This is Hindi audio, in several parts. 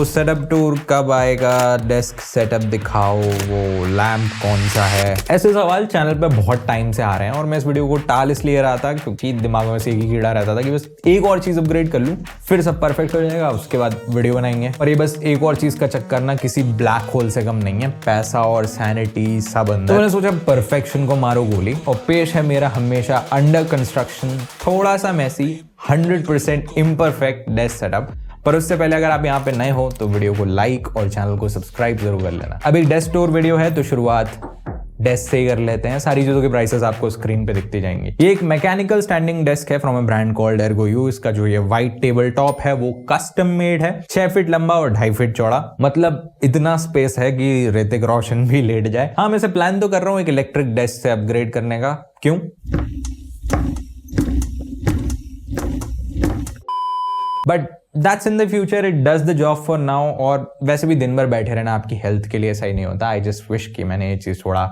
तो सेटअप टूर कब आएगा, डेस्क सेटअप दिखाओ, वो लैम्प कौन सा है, ऐसे सवाल चैनल पे बहुत टाइम से आ रहे हैं और मैं इस वीडियो को टाल इसलिए रहा था क्योंकि दिमाग में से एक ही कीड़ा रहता था कि बस एक और चीज अपग्रेड कर लूं फिर सब परफेक्ट हो जाएगा, उसके बाद वीडियो बनाएंगे। और ये बस एक और चीज का चक्कर ना किसी ब्लैक होल से कम नहीं है, पैसा और सैनिटी सब अंदर। तो मैंने सोचा परफेक्शन को मारो गोली और पेश है मेरा हमेशा अंडर कंस्ट्रक्शन, थोड़ा सा मैसी, 100% इम्परफेक्ट डेस्क सेटअप। पर उससे पहले अगर आप यहाँ पे नए हो तो वीडियो को लाइक और चैनल को सब्सक्राइब जरूर कर लेना। अब एक डेस्क टूर वीडियो है तो शुरुआत डेस्क से ही कर लेते हैं। सारी चीजों के प्राइसेस आपको स्क्रीन पे दिखती जाएंगी। ये एक मैकेनिकल स्टैंडिंग डेस्क है फ्रॉम अ ब्रांड कॉल्ड एर्गोयू। इसका जो ये व्हाइट टेबल टॉप है वो कस्टम मेड है, 6 फीट लंबा और 2.5 फीट चौड़ा। मतलब इतना स्पेस है कि ऋतिक रोशन भी लेट जाए। हाँ, मैं इसे प्लान तो कर रहा हूँ एक इलेक्ट्रिक डेस्क से अपग्रेड करने का। क्यों? But that's in the future, it does the job for now. और वैसे भी दिन भर बैठे रहना आपकी हेल्थ के लिए सही नहीं होता। आई जस्ट विश कि मैंने ये चीज थोड़ा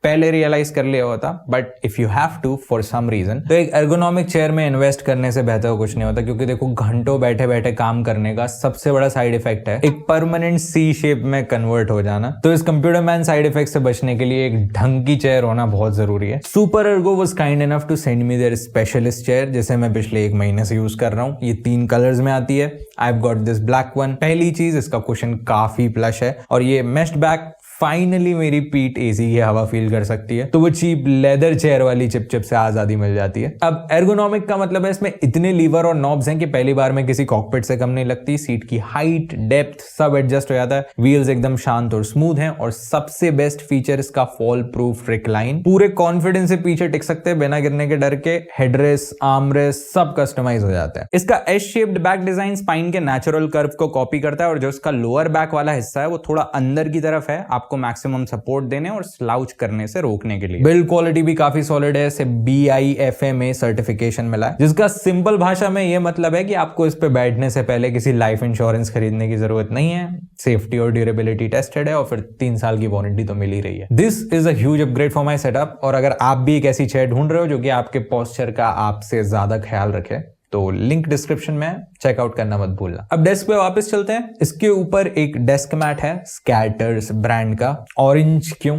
पहले रियलाइज कर लिया होता। But if you have to for some reason तो एक एर्गोनॉमिक चेयर में इन्वेस्ट करने से बेहतर कुछ नहीं होता, क्योंकि देखो घंटों बैठे बैठे काम करने का सबसे बड़ा साइड इफेक्ट है एक परमानेंट सी शेप में कन्वर्ट हो जाना। तो इस कंप्यूटर मैन साइड इफेक्ट से बचने के लिए एक ढंग की चेयर होना बहुत जरूरी है। Super Ergo was kind enough to send me their specialist chair, जिसे मैं पिछले 1 महीने से यूज कर रहा हूँ। ये 3 कलर्स में आती है। I have got this black one. पहली चीज, इसका कुशन काफी प्लश है और ये मेश्ड बैक फाइनली मेरी पीठ एसी की हवा फील कर सकती है। तो वो चीप लेदर चेयर वाली चिप से आजादी मिल जाती है। अब एर्गोनॉमिक का मतलब है इसमें इतने लीवर और नॉब्स हैं कि पहली बार में किसी कॉकपिट से कम नहीं लगती। सीट की हाइट, डेप्थ सब एडजस्ट हो जाता है। व्हील्स एकदम शांत और स्मूथ हैं और सबसे बेस्ट फीचर इसका फॉल प्रूफ रिक्लाइन। पूरे कॉन्फिडेंस से पीछे टिक सकते हैं बिना गिरने के डर के। हेडरेस्ट, आर्मरेस्ट सब कस्टमाइज हो जाता है। इसका S shaped back design spine के नेचुरल कर्व को कॉपी करता है और जो इसका लोअर बैक वाला हिस्सा है वो थोड़ा अंदर की तरफ है, आपको मैक्सिमम सपोर्ट देने और स्लाउच करने से रोकने के लिए। बिल्ड क्वालिटी भी काफी सॉलिड है। इसे BIFMA सर्टिफिकेशन मिला है, जिसका सिंपल भाषा में यह मतलब है कि आपको इस पे बैठने से पहले किसी लाइफ इंश्योरेंस खरीदने की जरूरत नहीं है। सेफ्टी और ड्यूरेबिलिटी टेस्टेड है और फिर 3 साल की वारंटी तो मिल ही रही है। This is a huge upgrade for my setup. और अगर आप भी एक ऐसी चेयर ढूंढ रहे हो जो कि आपके पोस्चर का आपसे ज्यादा ख्याल रखे तो लिंक डिस्क्रिप्शन में चेकआउट करना मत भूलना। अब डेस्क पे वापस चलते हैं। इसके ऊपर एक डेस्क मैट है स्कैटर्स ब्रांड का। ऑरेंज क्यों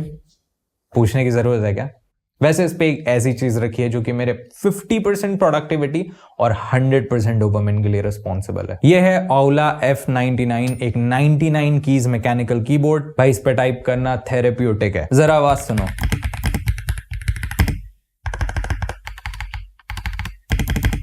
पूछने की जरूरत है क्या? वैसे इस पे एक ऐसी चीज रखी है जो कि मेरे 50% प्रोडक्टिविटी और 100% डोपामिन के लिए रिस्पॉन्सिबल है। यह है औला F99, एक 99 कीज मैकेनिकल कीबोर्ड। भाई इस पे टाइप करना थेरेप्यूटिक है। जरा आवाज सुनो।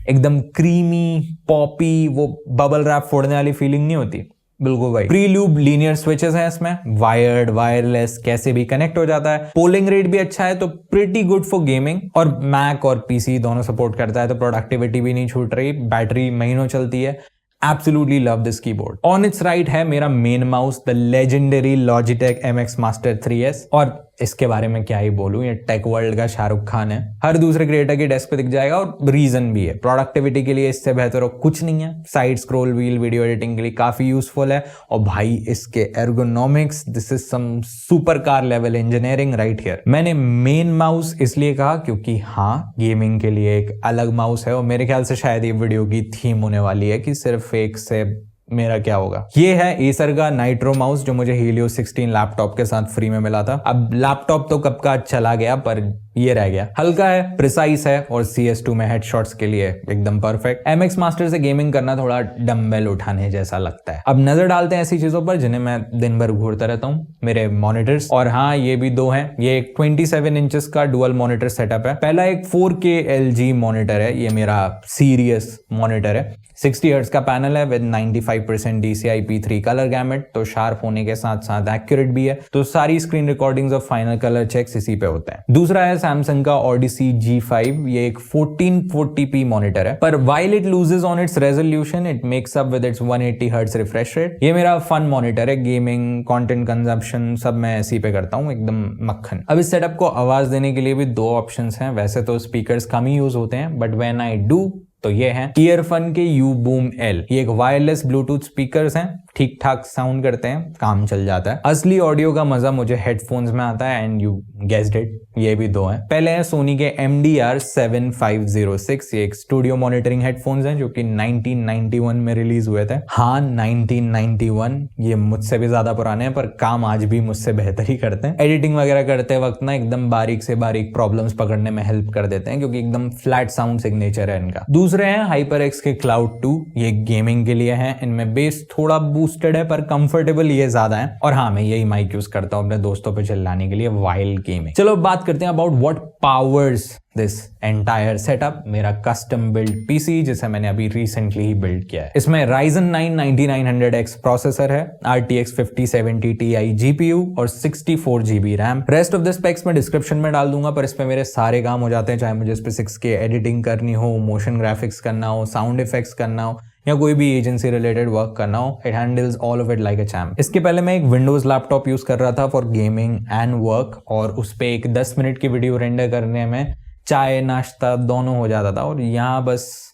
एकदम क्रीमी, पॉपी, वो बबल रैप फोड़ने वाली फीलिंग नहीं होती। बिल्कुल भाई। प्री लूप लीनियर स्विचेस हैं इसमें, वायर्ड, वायरलेस कैसे भी कनेक्ट हो जाता है। पोलिंग रेट भी अच्छा है तो प्रिटी गुड फॉर गेमिंग। और मैक और PC दोनों सपोर्ट करता है तो प्रोडक्टिविटी भी नहीं छूट रही। बैटरी महीनों चलती है। Absolutely love this keyboard. On its right है मेरा main mouse, the legendary Logitech MX Master 3S। और इसके बारे में क्या ही बोलूं, ये टेक वर्ल्ड का शाहरुख खान है। हर दूसरे क्रिएटर की डेस्क पे दिख जाएगा और रीजन भी है, प्रोडक्टिविटी के लिए इससे बेहतर और कुछ नहीं है। Side scroll wheel video editing के लिए काफी यूजफुल है। और भाई इसके ergonomics, this is some supercar level engineering right here. मैंने मेन माउस इसलिए कहा क्योंकि हाँ, गेमिंग के लिए एक अलग माउस है और मेरे ख्याल से शायद ये वीडियो की थीम होने वाली है कि सिर्फ एक से मेरा क्या होगा। ये है एसर का नाइट्रो माउस जो मुझे हीलियो 16 लैपटॉप के साथ फ्री में मिला था। अब लैपटॉप तो कब का चला गया पर ये रह गया। हल्का है, प्रिसाइज है और CS2 में हेडशॉट्स के लिए एकदम परफेक्ट। MX मास्टर से गेमिंग करना थोड़ा डंबल उठाने जैसा लगता है। अब नजर डालते हैं ऐसी चीजों पर जिन्हें मैं दिन भर घूरता रहता हूँ, मेरे मॉनिटर्स। और हाँ, ये भी 2 हैं। ये एक 27 इंचेस का डुअल मॉनिटर सेटअप है। पहला एक 4K LG मॉनिटर है, ये मेरा सीरियस मॉनिटर है। 60 हर्ट्ज का पैनल है with 95% DCI P3 colour gamete, तो शार्प होने के साथ साथ एक्यूरेट भी है। तो सारी स्क्रीन रिकॉर्डिंग्स और फाइनल कलर चेक्स इसी पे होते हैं। दूसरा है सैमसंग का Odyssey G5। ये एक 1440p मॉनिटर है, पर while it loses on its resolution, it makes up with its 180 hertz refresh rate. ये मेरा फन मॉनिटर है, गेमिंग, कंटेंट कंजम्पशन सब मैं इसी पे करता हूँ, एकदम मक्खन। अब इस सेटअप को आवाज देने के लिए भी 2 ऑप्शंस हैं। वैसे तो स्पीकर्स कम ही यूज होते हैं, बट व्हेन आई डू तो ये हैं ईयरफोन के U-Boom L। ये एक वायरलेस ब्लूटूथ स्पीकर्स हैं, ठीक ठाक साउंड करते हैं, काम चल जाता है। असली ऑडियो का मजा मुझे हेडफोन्स में आता है एंड यू गेस्ड इट, ये भी दो हैं। पहले है सोनी के MDR7506। ये एक स्टूडियो मॉनिटरिंग हेडफोन्स हैं जो कि 1991 में रिलीज हुए थे। हाँ 1991, ये मुझसे भी ज्यादा पुराने हैं पर काम आज भी मुझसे बेहतर ही करते हैं। एडिटिंग वगैरह करते वक्त ना एकदम बारीक से बारीक प्रॉब्लम्स पकड़ने में हेल्प कर देते हैं क्योंकि एकदम फ्लैट साउंड सिग्नेचर है इनका। दूसरे हैं HyperX के Cloud 2। ये गेमिंग के लिए हैं, इनमें बेस थोड़ा बूस्टेड है पर कंफर्टेबल ये ज्यादा है। और हाँ मैं यही माइक यूज करता हूँ अपने दोस्तों पे चिल्लाने के लिए वाइल गेमिंग। चलो बात करते हैं about what powers this entire setup. मेरा कस्टम बिल्ड पीसी जिसे मैंने अभी रिसेंटली ही बिल्ड किया है। इसमें Ryzen 9 9900X प्रोसेसर है, RTX 5070 Ti GPU और 64 GB RAM. Rest of the specs मैं डिस्क्रिप्शन में डाल दूंगा, पर इस पे मेरे सारे काम हो जाते हैं, चाहे मुझे इस पे 6K एडिटिंग करनी हो, मोशन ग्राफिक्स करना हो, साउंड इफेक्ट्स करना हो या कोई भी एजेंसी रिलेटेड वर्क करना हो। It handles all of it like a champ. इसके पहले मैं एक विंडोज लैपटॉप यूज कर रहा था फॉर गेमिंग एंड वर्क, और उस पे एक 10 मिनट की वीडियो रेंडर करने में चाय नाश्ता दोनों हो जाता था, और यहाँ बस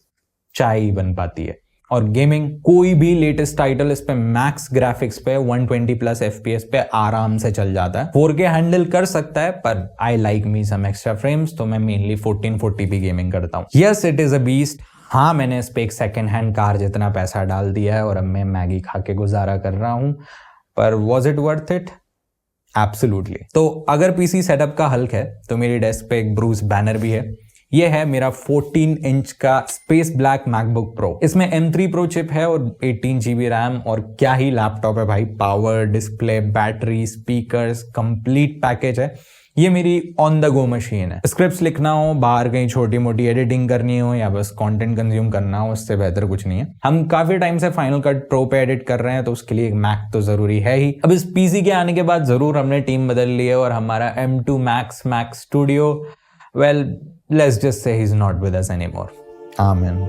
चाय ही बन पाती है। और गेमिंग कोई भी लेटेस्ट टाइटल इस पे मैक्स ग्राफिक्स पे 120 प्लस FPS पे आराम से चल जाता है। 4K हैंडल कर सकता है पर I like me some extra frames, तो मैं मेनली 1440p गेमिंग करता हूँ। Yes it is a beast. हाँ मैंने इस पे एक सेकेंड हैंड कार जितना पैसा डाल दिया है और अब मैं मैगी खा के गुजारा कर रहा हूं, पर was it worth it? Absolutely. तो अगर पीसी सेटअप का हल्क है तो मेरी डेस्क पे एक ब्रूस बैनर भी है। ये है मेरा 14 इंच का स्पेस ब्लैक मैकबुक प्रो। इसमें M3 प्रो चिप है और 18 GB रैम, और क्या ही लैपटॉप है भाई। Power, display, battery, speakers, complete package है। ये मेरी ऑन द गो मशीन है। स्क्रिप्ट्स लिखना हो, बाहर कहीं छोटी मोटी एडिटिंग करनी हो या बस कंटेंट कंज्यूम करना हो, उससे बेहतर कुछ नहीं है। हम काफी टाइम से फाइनल कट प्रो पे एडिट कर रहे हैं तो उसके लिए एक मैक तो जरूरी है ही। अब इस पीसी के आने के बाद जरूर हमने टीम बदल ली है और हमारा M2 Max Mac Studio, well let's just say he's not with us anymore. Amen.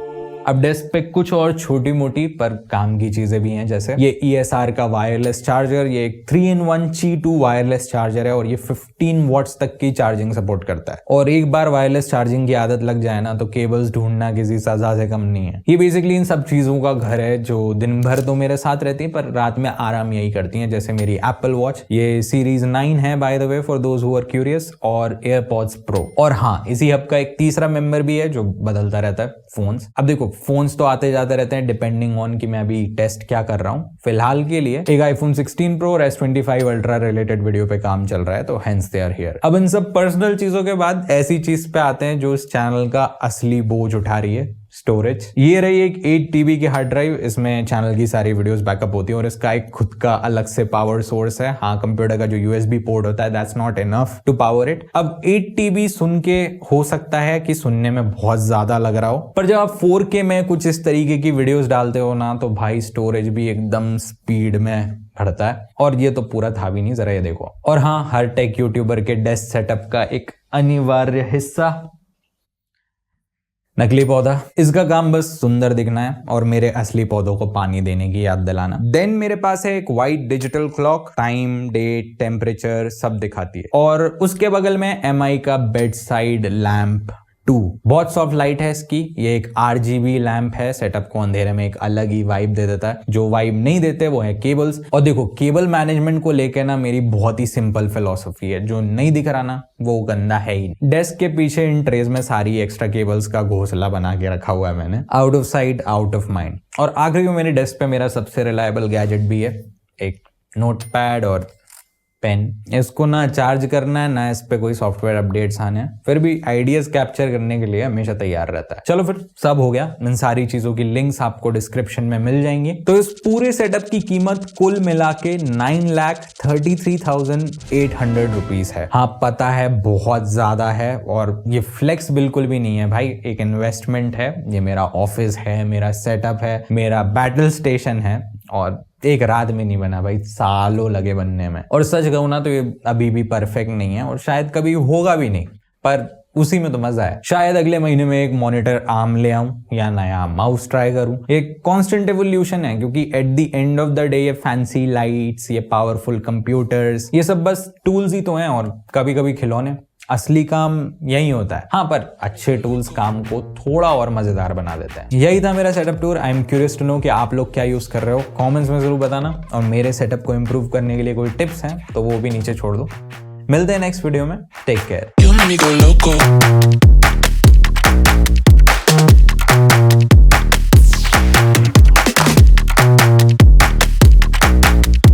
अब डेस्क पे कुछ और छोटी मोटी पर काम की चीजें भी हैं, जैसे ये ESR का वायरलेस चार्जर। ये एक 3-in-1 Qi2 वायरलेस चार्जर है और ये 15 वॉट्स तक की चार्जिंग सपोर्ट करता है। और एक बार वायरलेस चार्जिंग की आदत लग जाए ना तो केबल्स ढूंढना किसी सजा से कम नहीं है। ये बेसिकली इन सब चीजों का घर है जो दिन भर तो मेरे साथ रहती है पर रात में आराम यही करती है, जैसे मेरी एप्पल वॉच। ये सीरीज 9 है by the way for those who are curious, और एयरपॉड्स प्रो। और हाँ इसी हब का एक तीसरा मेंबर भी है जो बदलता रहता है, फोन्स। अब देखो फोन्स तो आते जाते रहते हैं डिपेंडिंग ऑन कि मैं अभी टेस्ट क्या कर रहा हूँ। फिलहाल के लिए एक iPhone 16 Pro और S25 Ultra रिलेटेड वीडियो पे काम चल रहा है, तो हेंस दे आर हियर। अब इन सब पर्सनल चीजों के बाद ऐसी चीज पे आते हैं जो इस चैनल का असली बोझ उठा रही है, स्टोरेज। ये रही एक 8 TB की हार्ड ड्राइव। इसमें चैनल की सारी वीडियोस बैकअप होती है और इसका एक खुद का अलग से पावर सोर्स है। हाँ कंप्यूटर का जो USB पोर्ट होता है that's not enough to power it. अब 8 TB सुन के हो सकता है कि सुनने में बहुत ज्यादा लग रहा हो, पर जब आप 4K में कुछ इस तरीके की वीडियोस डालते हो ना तो भाई स्टोरेज भी एकदम स्पीड में बढ़ता है। और ये तो पूरा था भी नहीं, जरा ये देखो। और हाँ हर टेक यूट्यूबर के डेस्क सेटअप का एक अनिवार्य हिस्सा नकली पौधा। इसका काम बस सुंदर दिखना है और मेरे असली पौधों को पानी देने की याद दिलाना। देन मेरे पास है एक white digital clock, time, date, temperature सब दिखाती है। और उसके बगल में MI का बेड साइड लैंप 2। बहुत सॉफ्ट लाइट है इसकी। ये एक RGB लैंप है, सेटअप को अंधेरे में एक अलग ही वाइब दे देता है। जो वाइब नहीं देते वो है केबल्स। और देखो केबल मैनेजमेंट को लेकर ना मेरी बहुत ही सिंपल फिलॉसफी है, जो नहीं दिख रहा ना वो गंदा है ही। डेस्क के पीछे इन ट्रेज में सारी एक्स्ट्रा केबल्स का घोंसला बना के रखा हुआ है मैंने, out of sight out of mind. और आखिरी में मेरी डेस्क पे मेरा सबसे रिलायबल गैजेट भी है, एक नोटपैड और पेन। इसको ना चार्ज करना है ना इस पे कोई सॉफ्टवेयर अपडेट्स आने हैं, फिर भी आइडियाज कैप्चर करने के लिए हमेशा तैयार रहता है। चलो फिर सब हो गया। इन सारी चीजों की लिंक्स आपको डिस्क्रिप्शन में मिल जाएंगी। तो इस पूरे सेटअप की कीमत कुल मिला के 9,33,800 रुपीज है। हाँ पता है बहुत ज्यादा है और ये फ्लेक्स बिल्कुल भी नहीं है भाई, एक इन्वेस्टमेंट है। ये मेरा ऑफिस है, मेरा सेटअप है, मेरा बैटल स्टेशन है, और एक रात में नहीं बना भाई, सालों लगे बनने में। और सच कहूं ना तो ये अभी भी परफेक्ट नहीं है और शायद कभी होगा भी नहीं, पर उसी में तो मजा है। शायद अगले महीने में एक मॉनिटर आर्म ले आऊं या नया माउस ट्राई करूं। एक कांस्टेंट एवोल्यूशन है, क्योंकि at the end of the day ये फैंसी लाइट्स, ये पावरफुल कंप्यूटर्स, ये सब बस टूल्स ही तो हैं और कभी कभी खिलौने। असली काम यही होता है। हाँ, पर अच्छे टूल्स काम को थोड़ा और मजेदार बना देते हैं। यही था मेरा setup tour. I am curious to know कि आप लोग क्या यूज कर रहे हो, कमेंट्स में जरूर बताना। और मेरे सेटअप को इम्प्रूव करने के लिए कोई टिप्स हैं तो वो भी नीचे छोड़ दो। मिलते हैं नेक्स्ट वीडियो में। Take care.